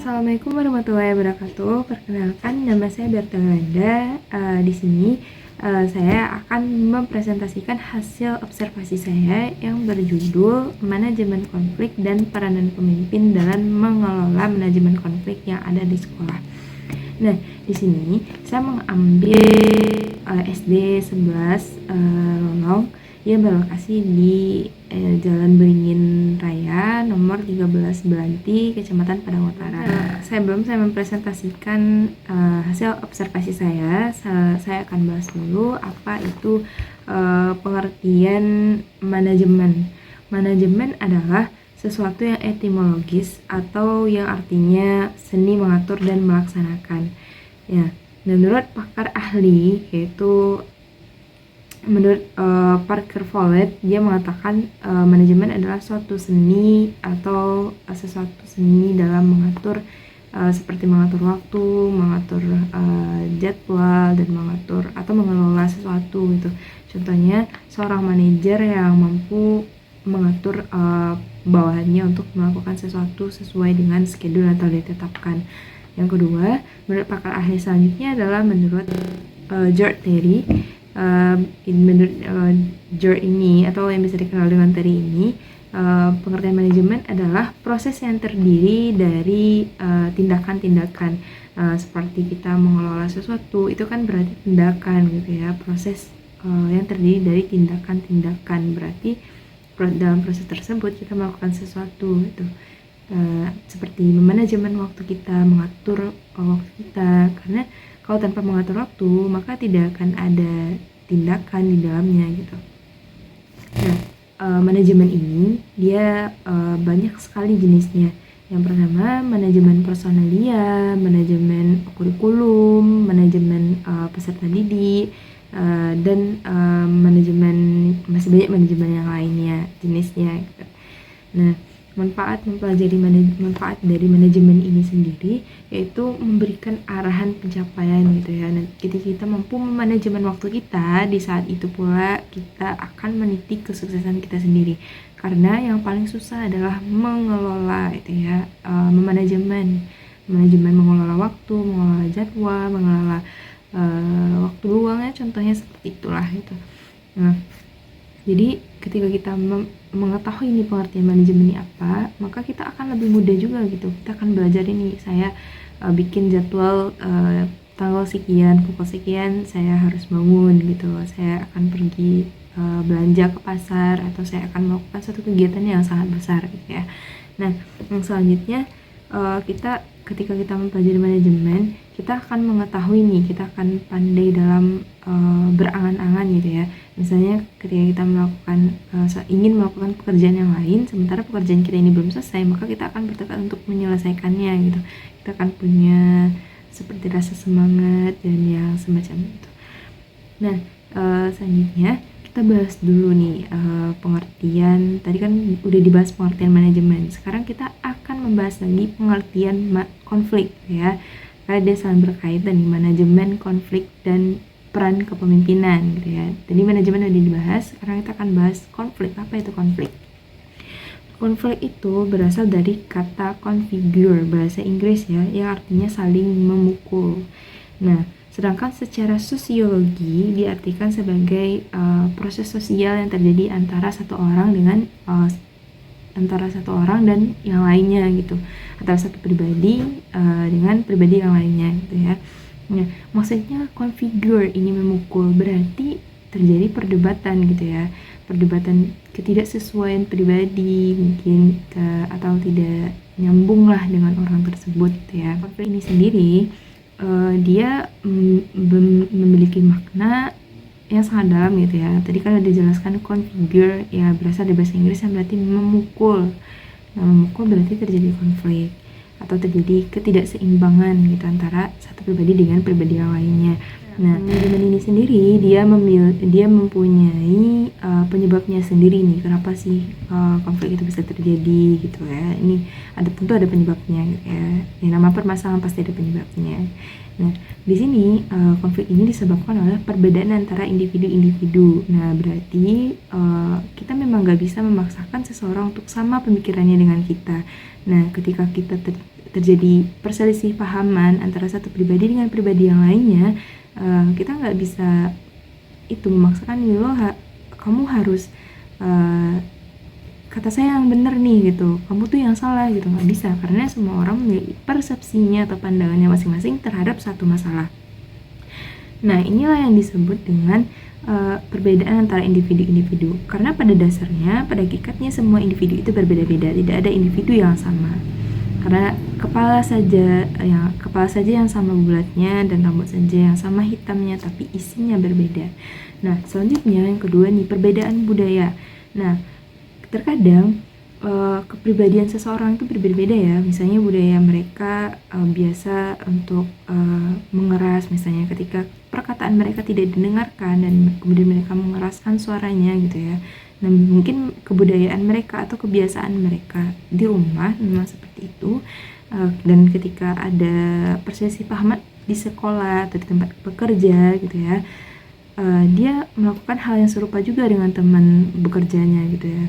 Assalamualaikum warahmatullahi wabarakatuh. Perkenalkan, nama saya Bertalanda. Di sini saya akan mempresentasikan hasil observasi saya yang berjudul Manajemen Konflik dan Peranan Pemimpin dalam Mengelola Manajemen Konflik yang ada di sekolah. Nah, di sini saya mengambil SD 11 Lolong yang berlokasi di Jalan Beringin Raya nomor 13 Belanti, Kecamatan Padang Utara. Sebelum saya mempresentasikan hasil observasi saya akan bahas dulu apa itu pengertian manajemen. Manajemen adalah sesuatu yang etimologis atau yang artinya seni mengatur dan melaksanakan. Ya, menurut pakar ahli yaitu menurut Parker Follett, dia mengatakan manajemen adalah suatu seni atau sesuatu seni dalam mengatur seperti mengatur waktu, mengatur jadwal, dan mengatur atau mengelola sesuatu gitu. Contohnya seorang manajer yang mampu mengatur bawahannya untuk melakukan sesuatu sesuai dengan schedule atau ditetapkan. Yang kedua, menurut pakar ahli selanjutnya adalah menurut George Terry. Menurut George ini atau yang bisa dikenal dengan Terry ini, pengertian manajemen adalah proses yang terdiri dari tindakan-tindakan seperti kita mengelola sesuatu, itu kan berarti tindakan gitu ya, proses yang terdiri dari tindakan-tindakan, berarti dalam proses tersebut kita melakukan sesuatu itu seperti memanajemen waktu kita, mengatur waktu kita, karena kalau tanpa mengatur waktu maka tidak akan ada tindakan di dalamnya gitu. Nah, manajemen ini dia banyak sekali jenisnya. Yang pertama, manajemen personalia, manajemen kurikulum, manajemen peserta didik, dan manajemen, masih banyak manajemen yang lainnya jenisnya gitu. Nah, manfaat dari manajemen ini sendiri yaitu memberikan arahan pencapaian gitu ya. Nah, ketika kita mampu memanajemen waktu kita, di saat itu pula kita akan meniti kesuksesan kita sendiri, karena yang paling susah adalah mengelola itu ya, memanajemen mengelola waktu, mengelola jadwal, mengelola waktu luangnya, contohnya seperti itulah itu. Nah, jadi ketika kita mengetahui ini pengertian manajemen ini apa, maka kita akan lebih mudah juga gitu. Kita akan belajar ini, saya bikin jadwal tanggal sekian, pukul sekian saya harus bangun gitu. Saya akan pergi belanja ke pasar, atau saya akan melakukan suatu kegiatan yang sangat besar gitu ya. Nah, yang selanjutnya ketika kita mempelajari manajemen, kita akan mengetahui nih, kita akan pandai dalam berangan-angan gitu ya. Misalnya ketika kita ingin melakukan pekerjaan yang lain, sementara pekerjaan kita ini belum selesai, maka kita akan bertekad untuk menyelesaikannya gitu. Kita akan punya seperti rasa semangat dan yang semacam itu. Nah, selanjutnya kita bahas dulu nih pengertian. Tadi kan udah dibahas pengertian manajemen. Sekarang kita akan membahas lagi pengertian konflik ya. Karena dia saling berkaitan nih, manajemen, konflik, dan peran kepemimpinan gitu ya. Tadi manajemen udah dibahas, sekarang kita akan bahas konflik. Apa itu konflik? Konflik itu berasal dari kata configure, bahasa Inggris ya, yang artinya saling memukul. Nah, sedangkan secara sosiologi diartikan sebagai proses sosial yang terjadi antara satu orang dan yang lainnya gitu, antara satu pribadi dengan pribadi yang lainnya gitu ya. Nah, maksudnya configure ini memukul berarti terjadi perdebatan gitu ya, perdebatan ketidaksesuaian pribadi mungkin atau tidak nyambung lah dengan orang tersebut gitu ya. Konflik ini sendiri dia memiliki makna yang sangat dalam gitu ya. Tadi kan udah dijelaskan configure ya, berasal dari bahasa Inggris yang berarti memukul. Nah, memukul berarti terjadi konflik atau terjadi ketidakseimbangan gitu antara satu pribadi dengan pribadi yang lainnya. Nah, manajemen ini sendiri dia mempunyai penyebabnya sendiri nih, kenapa sih konflik itu bisa terjadi gitu ya. Ini tentu ada penyebabnya gitu ya. Yang nama permasalahan pasti ada penyebabnya. Nah, di sini konflik ini disebabkan oleh perbedaan antara individu-individu. Nah, berarti kita memang gak bisa memaksakan seseorang untuk sama pemikirannya dengan kita. Nah, ketika kita terjadi perselisih pahaman antara satu pribadi dengan pribadi yang lainnya, kita nggak bisa itu memaksakan kamu harus kata saya yang benar nih gitu, kamu tuh yang salah gitu, nggak bisa, karena semua orang memiliki persepsinya atau pandangannya masing-masing terhadap satu masalah. Nah, inilah yang disebut dengan perbedaan antara individu-individu, karena pada dasarnya, pada hakikatnya semua individu itu berbeda-beda, tidak ada individu yang sama. Karena kepala saja yang sama bulatnya dan rambut saja yang sama hitamnya, tapi isinya berbeda. Nah, selanjutnya yang kedua nih, perbedaan budaya. Nah, terkadang kepribadian seseorang itu berbeda-beda ya. Misalnya budaya mereka biasa untuk mengeras, misalnya ketika perkataan mereka tidak didengarkan dan kemudian mereka mengeraskan suaranya gitu ya. Nah, mungkin kebudayaan mereka atau kebiasaan mereka di rumah memang seperti itu, dan ketika ada perselisih paham di sekolah atau di tempat bekerja gitu ya, dia melakukan hal yang serupa juga dengan teman bekerjanya gitu ya.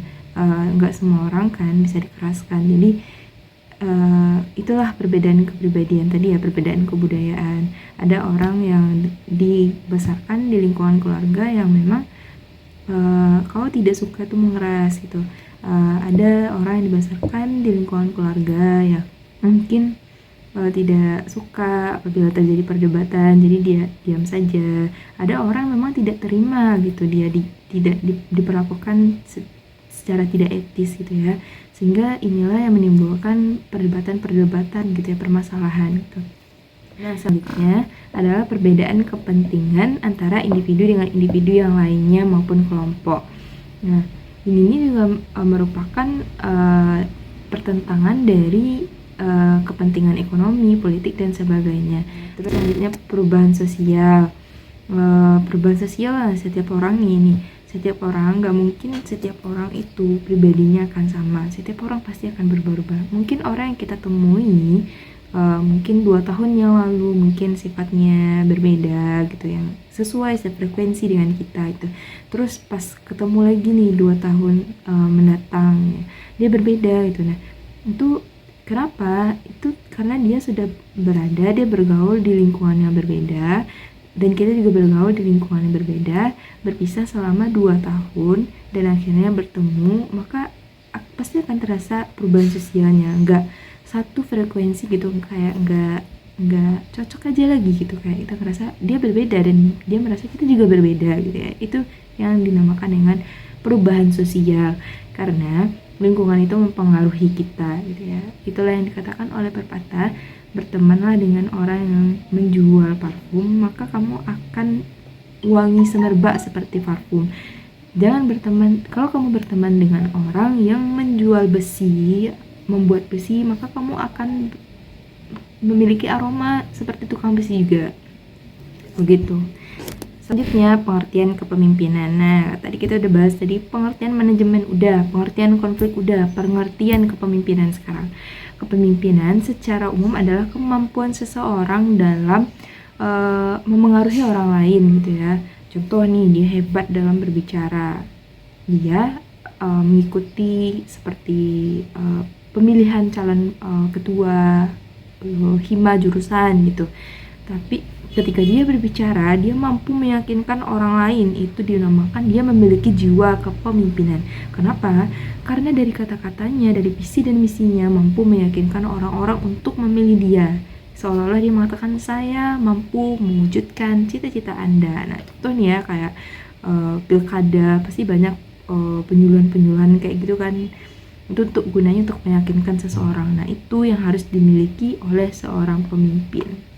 Nggak semua orang kan bisa dikeraskan, jadi itulah perbedaan kepribadian tadi ya, perbedaan kebudayaan. Ada orang yang dibesarkan di lingkungan keluarga yang memang kalau tidak suka tuh mengeras gitu. Ada orang yang dibesarkan di lingkungan keluarga yang mungkin tidak suka apabila terjadi perdebatan, jadi dia diam saja. Ada orang memang tidak terima gitu, dia tidak diperlakukan secara tidak etis gitu ya, sehingga inilah yang menimbulkan perdebatan-perdebatan gitu ya, permasalahan gitu. Nah, selanjutnya adalah perbedaan kepentingan antara individu dengan individu yang lainnya maupun kelompok. Nah, ini juga merupakan pertentangan dari kepentingan ekonomi, politik, dan sebagainya. Terus selanjutnya perubahan sosial. Perubahan sosial setiap orang ini. Setiap orang, nggak mungkin setiap orang itu pribadinya akan sama. Setiap orang pasti akan berubah-ubah. Mungkin orang yang kita temui mungkin 2 tahun yang lalu mungkin sifatnya berbeda gitu, yang sesuai sefrekuensi dengan kita itu. Terus pas ketemu lagi nih 2 tahun mendatang ya, dia berbeda gitu. Nah, itu kenapa? Itu karena dia sudah dia bergaul di lingkungan yang berbeda, dan kita juga bergaul di lingkungan yang berbeda, berpisah selama 2 tahun dan akhirnya bertemu, maka pasti akan terasa perubahan sosialnya, nggak satu frekuensi gitu, kayak nggak cocok aja lagi gitu, kayak kita ngerasa dia berbeda dan dia merasa kita juga berbeda gitu ya. Itu yang dinamakan dengan perubahan sosial, karena lingkungan itu mempengaruhi kita gitu ya. Itulah yang dikatakan oleh pepatah, bertemanlah dengan orang yang menjual parfum, maka kamu akan wangi semerbak seperti parfum. Kalau kamu berteman dengan orang yang menjual besi, membuat besi, maka kamu akan memiliki aroma seperti tukang besi juga. Begitu. Selanjutnya, pengertian kepemimpinan. Nah, tadi kita udah bahas tadi pengertian manajemen udah, pengertian konflik udah, pengertian kepemimpinan sekarang. Kepemimpinan secara umum adalah kemampuan seseorang dalam memengaruhi orang lain gitu ya. Contoh nih, dia hebat dalam berbicara. Dia mengikuti seperti pemilihan calon ketua hima jurusan gitu. Tapi ketika dia berbicara, dia mampu meyakinkan orang lain, itu dinamakan dia memiliki jiwa kepemimpinan. Kenapa? Karena dari kata-katanya, dari visi dan misinya mampu meyakinkan orang-orang untuk memilih dia. Seolah-olah dia mengatakan, saya mampu mewujudkan cita-cita Anda. Nah, itu nih ya, kayak pilkada, pasti banyak penyuluhan-penyuluhan kayak gitu kan. Itu gunanya untuk meyakinkan seseorang. Nah, itu yang harus dimiliki oleh seorang pemimpin.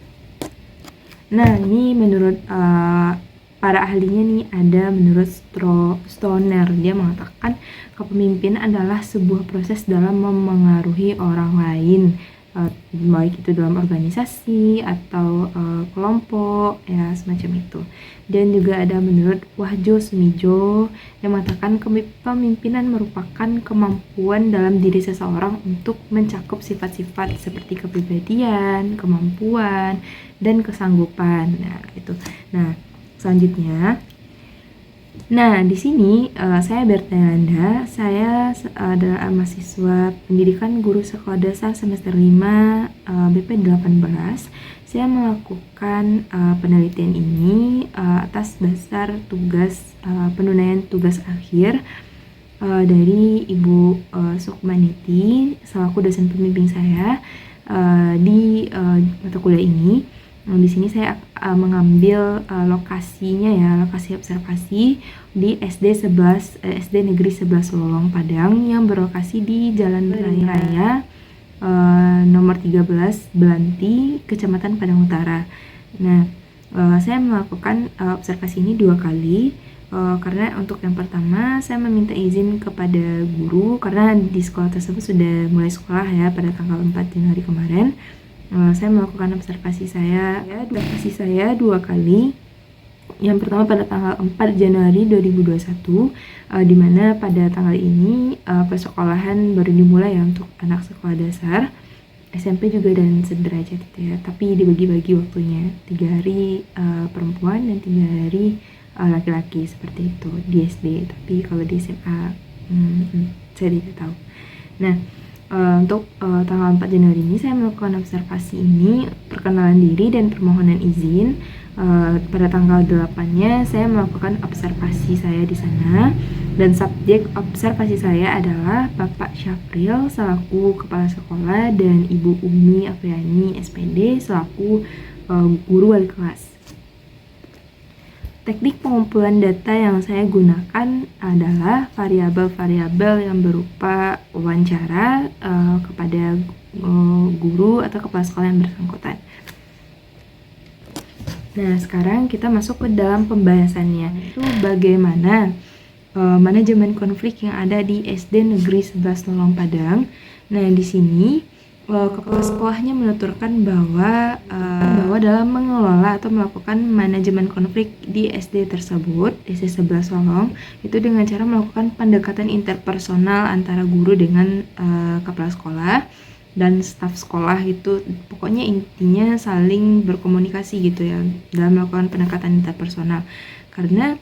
Nah, ini menurut para ahlinya nih, ada menurut Stoner, dia mengatakan kepemimpinan adalah sebuah proses dalam memengaruhi orang lain, baik itu dalam organisasi atau kelompok ya, semacam itu. Dan juga ada menurut Wahjo Sumijo yang mengatakan kepemimpinan merupakan kemampuan dalam diri seseorang untuk mencakup sifat-sifat seperti kepribadian, kemampuan, dan kesanggupan. Nah, itu. Nah, selanjutnya Nah, di sini saya Bertelanda, saya adalah mahasiswa pendidikan guru sekolah dasar semester 5 BP 18. Saya melakukan penelitian ini atas dasar tugas penunaian tugas akhir dari Ibu Sukmaniti selaku dosen pembimbing saya di mata kuliah ini. Nah, di sini saya mengambil lokasinya ya, lokasi observasi di SD Negeri 11 Lolong Padang yang berlokasi di Jalan Raya nomor 13 Belanti, Kecamatan Padang Utara. Nah, saya melakukan observasi ini 2 kali. Karena untuk yang pertama saya meminta izin kepada guru karena di sekolah tersebut sudah mulai sekolah ya pada tanggal 4 Januari kemarin. Saya melakukan observasi saya 2 kali. Yang pertama pada tanggal 4 Januari 2021 di mana pada tanggal ini persekolahan baru dimulai ya untuk anak sekolah dasar, SMP juga dan sederajat itu ya, tapi dibagi-bagi waktunya 3 hari perempuan dan 3 hari laki-laki seperti itu di SD, tapi kalau di SMA saya tidak tahu. Nah, untuk tanggal 4 Januari ini saya melakukan observasi ini, perkenalan diri dan permohonan izin. Pada tanggal 8-nya saya melakukan observasi saya di sana dan subjek observasi saya adalah Bapak Syafril selaku kepala sekolah dan Ibu Umi Afriani SPD selaku guru wali kelas. Teknik pengumpulan data yang saya gunakan adalah variabel-variabel yang berupa wawancara kepada guru atau kepala sekolah yang bersangkutan. Nah, sekarang kita masuk ke dalam pembahasannya. Itu bagaimana manajemen konflik yang ada di SD Negeri 11 Lolong Padang. Nah, di sini kepala sekolahnya menuturkan bahwa dalam mengelola atau melakukan manajemen konflik di SD tersebut, SD 11 Lolong, itu dengan cara melakukan pendekatan interpersonal antara guru dengan kepala sekolah dan staf sekolah. Itu pokoknya intinya saling berkomunikasi gitu ya dalam melakukan pendekatan interpersonal, karena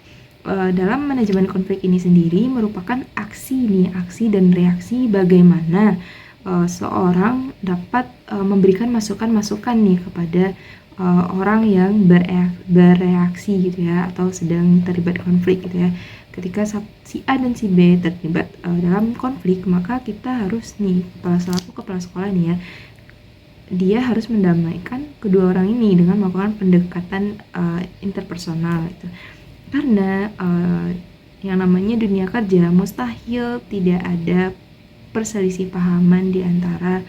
dalam manajemen konflik ini sendiri merupakan aksi dan reaksi bagaimana seorang dapat memberikan masukan-masukan nih kepada orang yang bereaksi gitu ya atau sedang terlibat konflik gitu ya. Ketika si A dan si B terlibat dalam konflik, maka kita harus nih kepala sekolah nih ya, dia harus mendamaikan kedua orang ini dengan melakukan pendekatan interpersonal gitu. Karena yang namanya dunia kerja mustahil tidak ada perselisih pahaman di antara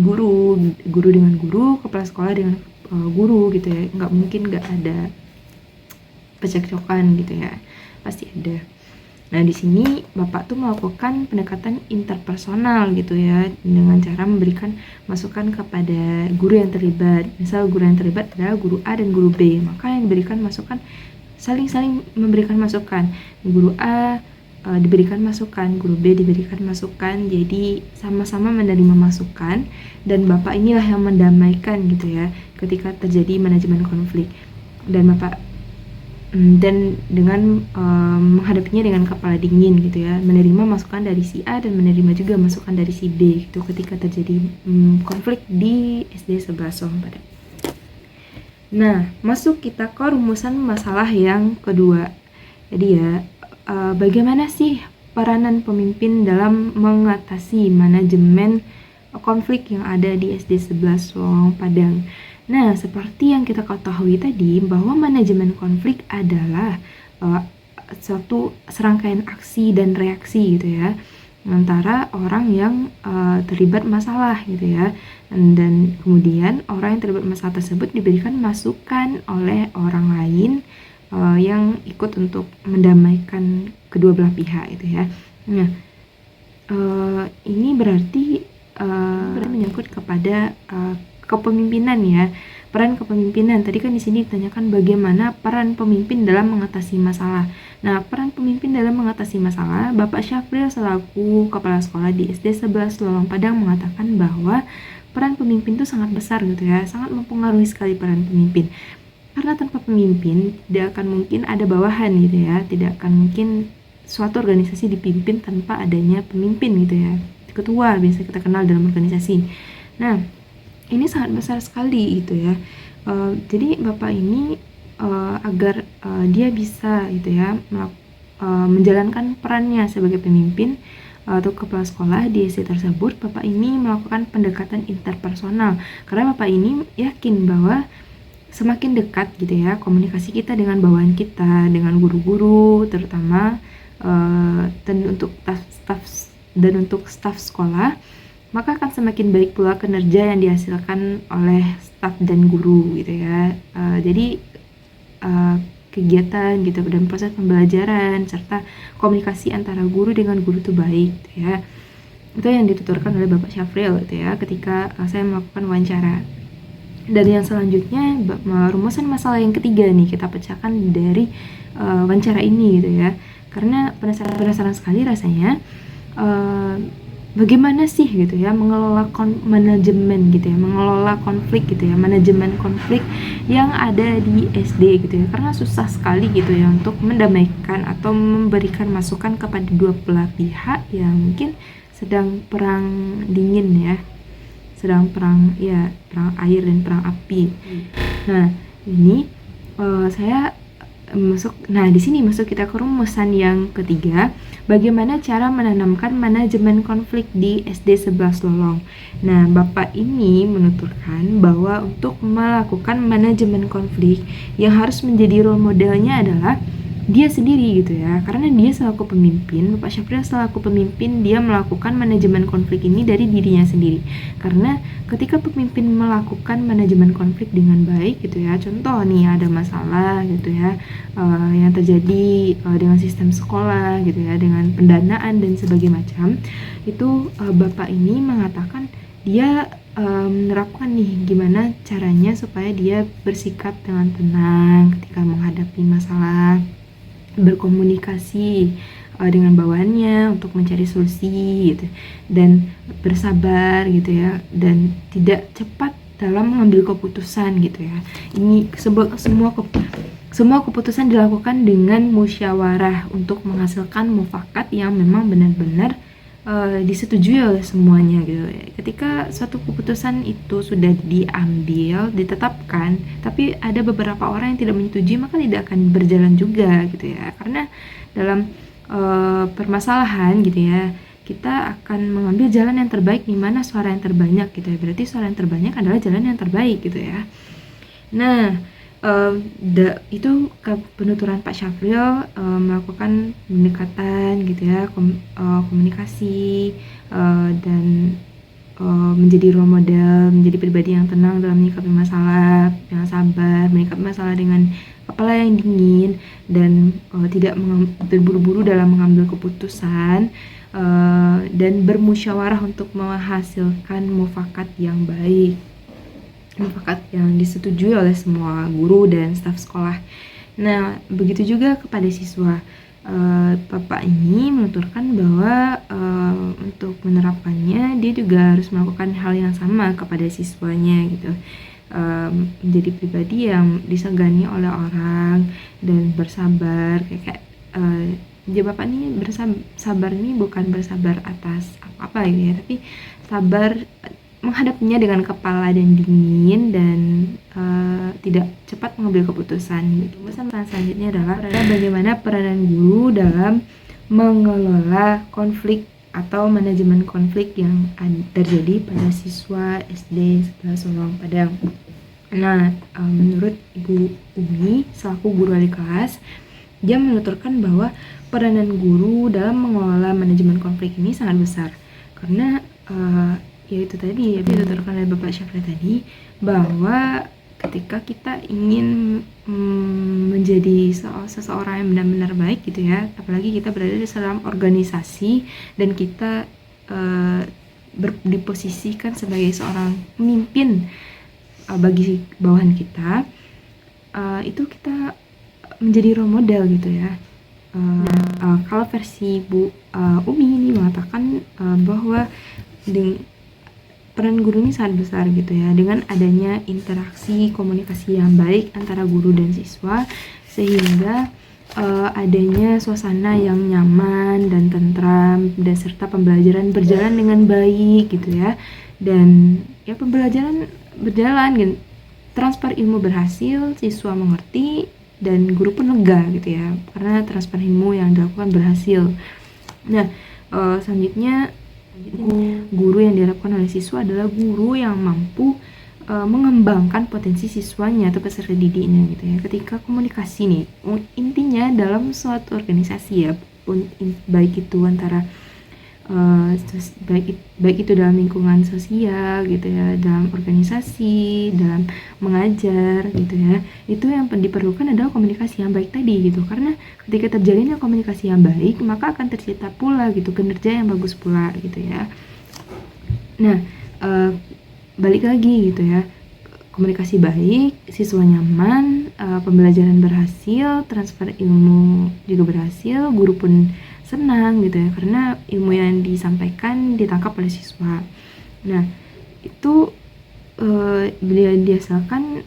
guru dengan guru, kepala sekolah dengan guru gitu ya. Nggak mungkin nggak ada pecekcokan gitu ya, pasti ada. Nah, di sini Bapak tuh melakukan pendekatan interpersonal gitu ya dengan cara memberikan masukan kepada guru yang terlibat. Misal guru yang terlibat adalah guru A dan guru B, maka yang diberikan masukan saling memberikan masukan. Guru A diberikan masukan, guru B diberikan masukan, jadi sama-sama menerima masukan dan Bapak inilah yang mendamaikan gitu ya ketika terjadi manajemen konflik. Dan dengan menghadapinya dengan kepala dingin gitu ya, menerima masukan dari si A dan menerima juga masukan dari si B gitu ketika terjadi konflik di SD 11 Lolong Padang. Nah, masuk kita ke rumusan masalah yang kedua. Jadi ya, bagaimana sih peranan pemimpin dalam mengatasi manajemen konflik yang ada di SD 11 Lolong Padang? Nah, seperti yang kita ketahui tadi bahwa manajemen konflik adalah suatu serangkaian aksi dan reaksi gitu ya antara orang yang terlibat masalah gitu ya, dan kemudian orang yang terlibat masalah tersebut diberikan masukan oleh orang lain yang ikut untuk mendamaikan kedua belah pihak gitu ya. Nah, ini berarti menyangkut kepada kepemimpinan ya, peran kepemimpinan. Tadi kan di sini ditanyakan bagaimana peran pemimpin dalam mengatasi masalah. Nah, peran pemimpin dalam mengatasi masalah, Bapak Syafril selaku kepala sekolah di SD 11 Lolong Padang mengatakan bahwa peran pemimpin itu sangat besar gitu ya, sangat mempengaruhi sekali peran pemimpin. Karena tanpa pemimpin tidak akan mungkin ada bawahan gitu ya, tidak akan mungkin suatu organisasi dipimpin tanpa adanya pemimpin gitu ya, ketua biasa kita kenal dalam organisasi. Nah, ini sangat besar sekali gitu ya. Jadi bapak ini agar dia bisa gitu ya menjalankan perannya sebagai pemimpin atau kepala sekolah di SD tersebut, bapak ini melakukan pendekatan interpersonal karena bapak ini yakin bahwa semakin dekat gitu ya komunikasi kita dengan bawahan kita, dengan guru-guru terutama, dan untuk staf sekolah, maka akan semakin baik pula kinerja yang dihasilkan oleh staf dan guru gitu ya. Jadi kegiatan gitu dan proses pembelajaran serta komunikasi antara guru dengan guru itu baik gitu ya. Itu yang dituturkan oleh Bapak Syafril gitu ya ketika saya melakukan wawancara. Dan yang selanjutnya rumusan masalah yang ketiga nih kita pecahkan dari wawancara ini gitu ya, karena penasaran sekali rasanya bagaimana sih gitu ya mengelola manajemen gitu ya, mengelola konflik gitu ya, manajemen konflik yang ada di SD gitu ya, karena susah sekali gitu ya untuk mendamaikan atau memberikan masukan kepada dua belah pihak yang mungkin sedang perang dingin ya, sedang perang air dan perang api. Nah, ini saya di sini masuk kita ke rumusan yang ketiga, bagaimana cara menanamkan manajemen konflik di SD 11 Lolong. Nah, Bapak ini menuturkan bahwa untuk melakukan manajemen konflik yang harus menjadi role modelnya adalah dia sendiri gitu ya, karena dia selaku pemimpin, Bapak Syafril selaku pemimpin, dia melakukan manajemen konflik ini dari dirinya sendiri. Karena ketika pemimpin melakukan manajemen konflik dengan baik gitu ya, contoh nih ada masalah gitu ya yang terjadi dengan sistem sekolah gitu ya, dengan pendanaan dan sebagainya macam, itu Bapak ini mengatakan dia menerapkan nih gimana caranya supaya dia bersikap dengan tenang ketika menghadapi masalah, berkomunikasi dengan bawahannya untuk mencari solusi gitu, dan bersabar gitu ya, dan tidak cepat dalam mengambil keputusan gitu ya. Ini semua keputusan dilakukan dengan musyawarah untuk menghasilkan mufakat yang memang benar-benar disetujui oleh semuanya gitu. Ketika suatu keputusan itu sudah diambil, ditetapkan, tapi ada beberapa orang yang tidak menyetujui, maka tidak akan berjalan juga gitu ya. Karena dalam permasalahan gitu ya, kita akan mengambil jalan yang terbaik di mana suara yang terbanyak gitu ya. Berarti suara yang terbanyak adalah jalan yang terbaik gitu ya. Nah, itu penuturan Pak Syafril melakukan pendekatan gitu ya, komunikasi dan menjadi role model, menjadi pribadi yang tenang dalam menyikapi masalah, yang sabar, menyikapi masalah dengan kepala yang dingin, dan tidak terburu-buru dalam mengambil keputusan, dan bermusyawarah untuk menghasilkan mufakat yang baik, mufakat yang disetujui oleh semua guru dan staf sekolah. Nah, begitu juga kepada siswa. Bapak ini menuturkan bahwa untuk menerapkannya dia juga harus melakukan hal yang sama kepada siswanya gitu, menjadi pribadi yang disegani oleh orang dan bersabar kayak jadi Bapak ini bersabar ini bukan bersabar atas apa-apa gitu ya, tapi sabar menghadapinya dengan kepala dan dingin dan tidak cepat mengambil keputusan gitu. Pesan selanjutnya adalah bagaimana peranan guru dalam mengelola konflik atau manajemen konflik yang terjadi pada siswa SD 11 Lolong Padang. Nah, menurut Ibu Umi selaku guru wali kelas, dia menuturkan bahwa peranan guru dalam mengelola manajemen konflik ini sangat besar karena yaitu tadi ya dituturkan oleh Bapak Syafril tadi, bahwa ketika kita ingin menjadi seseorang yang benar-benar baik gitu ya, apalagi kita berada di dalam organisasi dan kita diposisikan sebagai seorang pemimpin bagi bawahan kita, itu kita menjadi role model gitu ya. Kalau versi Bu Umi ini mengatakan bahwa peran guru ini sangat besar gitu ya, dengan adanya interaksi komunikasi yang baik antara guru dan siswa, sehingga adanya suasana yang nyaman dan tentram, dan serta pembelajaran berjalan dengan baik gitu ya, dan ya pembelajaran berjalan gitu, transfer ilmu berhasil, siswa mengerti, dan guru pun lega gitu ya, karena transfer ilmu yang dilakukan berhasil. Nah, selanjutnya guru yang diharapkan oleh siswa adalah guru yang mampu mengembangkan potensi siswanya atau peserta didiknya gitu ya. Ketika komunikasi nih, intinya dalam suatu organisasi ya, baik itu antara baik itu dalam lingkungan sosial gitu ya, dalam organisasi, dalam mengajar gitu ya, itu yang diperlukan adalah komunikasi yang baik tadi gitu, karena ketika terjalinnya komunikasi yang baik maka akan tercipta pula gitu kinerja yang bagus pula gitu ya. Nah, balik lagi gitu ya, komunikasi baik, siswa nyaman, pembelajaran berhasil, transfer ilmu juga berhasil, guru pun senang gitu ya, karena ilmu yang disampaikan ditangkap oleh siswa. Nah, itu biasakan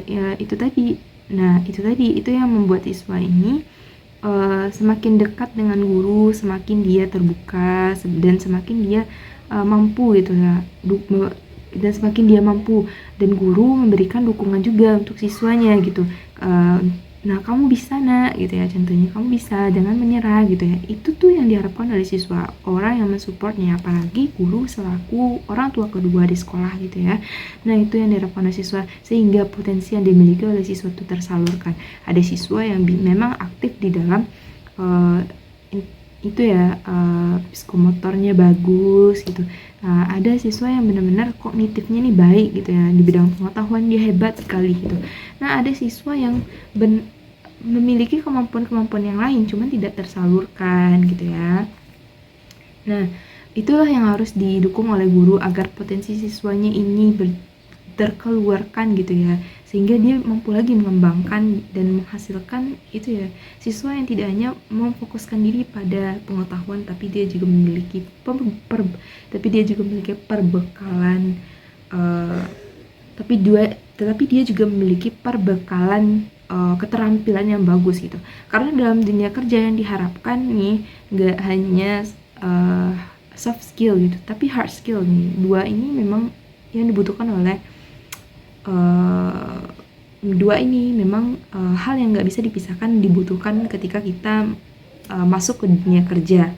ya itu tadi. Nah, itu yang membuat siswa ini semakin dekat dengan guru, semakin dia terbuka dan semakin dia mampu gitu ya, dan semakin dia mampu, dan guru memberikan dukungan juga untuk siswanya gitu. Nah, kamu bisa nak gitu ya, contohnya kamu bisa, jangan menyerah gitu ya. Itu tuh yang diharapkan dari siswa, orang yang mensupportnya, apalagi guru selaku orang tua kedua di sekolah gitu ya. Nah, itu yang diharapkan oleh siswa, sehingga potensi yang dimiliki oleh siswa itu tersalurkan. Ada siswa yang memang aktif di dalam itu ya, psikomotornya bagus gitu. Nah, ada siswa yang benar-benar kognitifnya nih baik gitu ya, di bidang pengetahuan dia hebat sekali gitu. Nah, ada siswa yang memiliki kemampuan-kemampuan yang lain cuman tidak tersalurkan gitu ya. Nah, itulah yang harus didukung oleh guru agar potensi siswanya ini terkeluarkan gitu ya, sehingga dia mampu lagi mengembangkan dan menghasilkan itu ya, siswa yang tidak hanya memfokuskan diri pada pengetahuan, tapi dia juga memiliki perbekalan, tetapi dia juga memiliki perbekalan keterampilan yang bagus gitu. Karena dalam dunia kerja yang diharapkan nih nggak hanya soft skill gitu, tapi hard skill nih. Dua ini memang yang dibutuhkan oleh hal yang nggak bisa dipisahkan, dibutuhkan ketika kita masuk ke dunia kerja.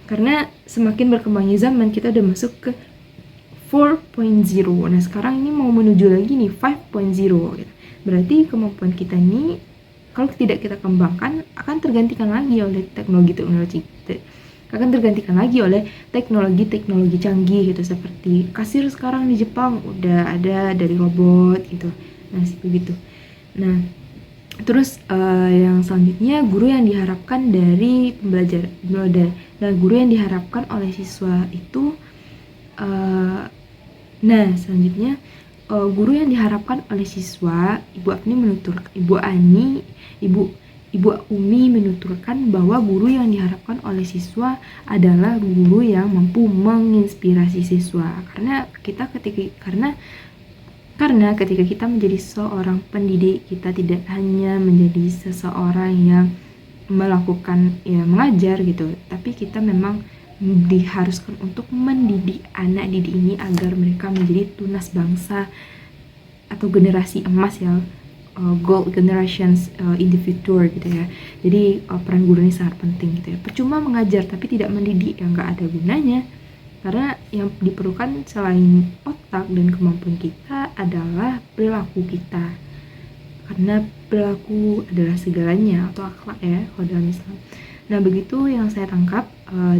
Karena semakin berkembangnya zaman, kita udah masuk ke 4.0. Nah, sekarang ini mau menuju lagi nih 5.0 gitu. Berarti kemampuan kita ini kalau tidak kita kembangkan akan tergantikan lagi oleh teknologi canggih gitu, seperti kasir sekarang di Jepang udah ada dari robot gitu. Nah, begitu. Nah, terus yang selanjutnya, guru yang diharapkan dari pembelajar. Dan guru yang diharapkan oleh siswa itu selanjutnya guru yang diharapkan oleh siswa, Ibu Umi menuturkan bahwa guru yang diharapkan oleh siswa adalah guru yang mampu menginspirasi siswa. Karena ketika kita menjadi seorang pendidik, kita tidak hanya menjadi seseorang yang melakukan mengajar gitu, tapi kita memang diharuskan untuk mendidik anak didik ini agar mereka menjadi tunas bangsa atau generasi emas ya, gold generations in the future gitu ya. Jadi peran guru ini sangat penting gitu ya. Percuma mengajar tapi tidak mendidik, yang nggak ada gunanya, karena yang diperlukan selain otak dan kemampuan kita adalah perilaku kita, karena perilaku adalah segalanya, atau akhlak ya kalau dalam Islam. Nah, begitu yang saya tangkap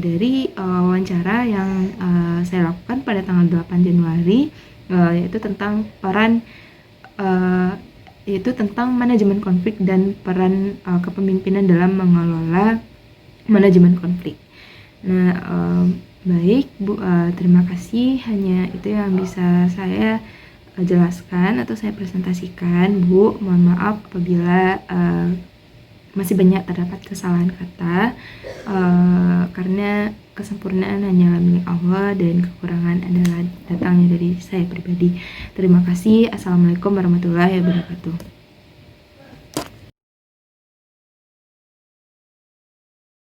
dari wawancara yang saya lakukan pada tanggal 8 Januari, yaitu tentang manajemen konflik dan peran kepemimpinan dalam mengelola manajemen konflik. Nah, baik Bu, terima kasih. Hanya itu yang bisa saya jelaskan atau saya presentasikan, Bu. Mohon maaf apabila masih banyak terdapat kesalahan kata, karena kesempurnaan hanyalah milik Allah dan kekurangan adalah datangnya dari saya pribadi. Terima kasih. Assalamualaikum warahmatullahi wabarakatuh.